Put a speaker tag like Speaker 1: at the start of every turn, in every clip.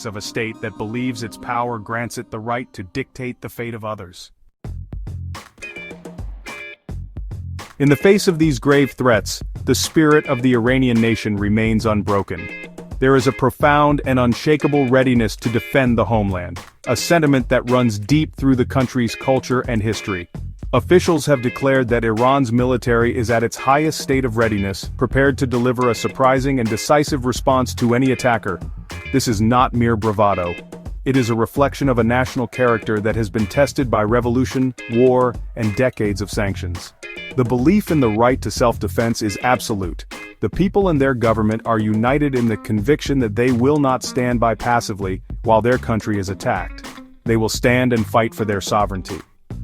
Speaker 1: of a state that believes its power grants it the right to dictate the fate of others. In the face of these grave threats, the spirit of the Iranian nation remains unbroken. There is a profound and unshakable readiness to defend the homeland, a sentiment that runs deep through the country's culture and history. Officials have declared that Iran's military is at its highest state of readiness, prepared to deliver a surprising and decisive response to any attacker. This is not mere bravado. It is a reflection of a national character that has been tested by revolution, war, and decades of sanctions. The belief in the right to self-defense is absolute. The people and their government are united in the conviction that they will not stand by passively while their country is attacked. They will stand and fight for their sovereignty.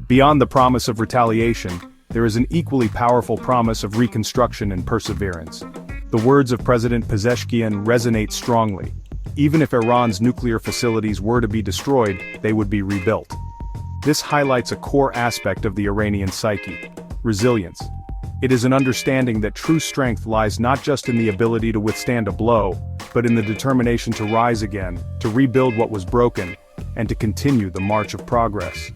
Speaker 1: Beyond the promise of retaliation, there is an equally powerful promise of reconstruction and perseverance. The words of President Pezeshkian resonate strongly. Even if Iran's nuclear facilities were to be destroyed, they would be rebuilt. This highlights a core aspect of the Iranian psyche: resilience. It is an understanding that true strength lies not just in the ability to withstand a blow, but in the determination to rise again, to rebuild what was broken, and to continue the march of progress.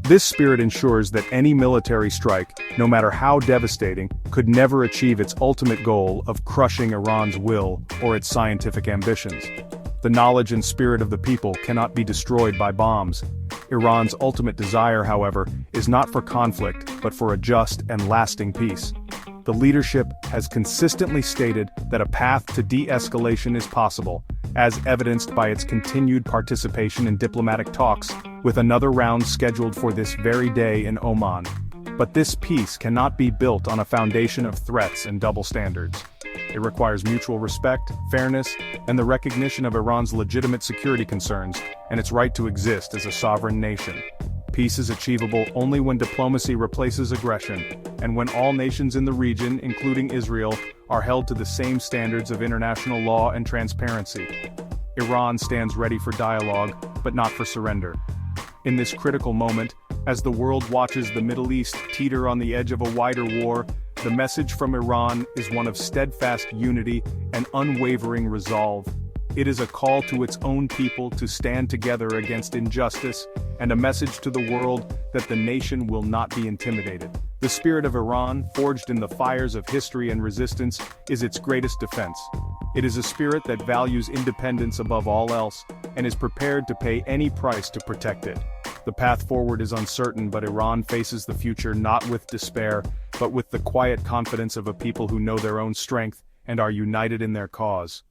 Speaker 1: This spirit ensures that any military strike, no matter how devastating, could never achieve its ultimate goal of crushing Iran's will or its scientific ambitions. The knowledge and spirit of the people cannot be destroyed by bombs. Iran's ultimate desire, however, is not for conflict, but for a just and lasting peace. The leadership has consistently stated that a path to de-escalation is possible, as evidenced by its continued participation in diplomatic talks, with another round scheduled for this very day in Oman. But this peace cannot be built on a foundation of threats and double standards. It requires mutual respect, fairness, and the recognition of Iran's legitimate security concerns, and its right to exist as a sovereign nation. Peace is achievable only when diplomacy replaces aggression, and when all nations in the region, including Israel, are held to the same standards of international law and transparency. Iran stands ready for dialogue, but not for surrender. In this critical moment, as the world watches the Middle East teeter on the edge of a wider war, the message from Iran is one of steadfast unity and unwavering resolve. It is a call to its own people to stand together against injustice, and a message to the world that the nation will not be intimidated. The spirit of Iran, forged in the fires of history and resistance, is its greatest defense. It is a spirit that values independence above all else, and is prepared to pay any price to protect it. The path forward is uncertain, but Iran faces the future not with despair, but with the quiet confidence of a people who know their own strength and are united in their cause.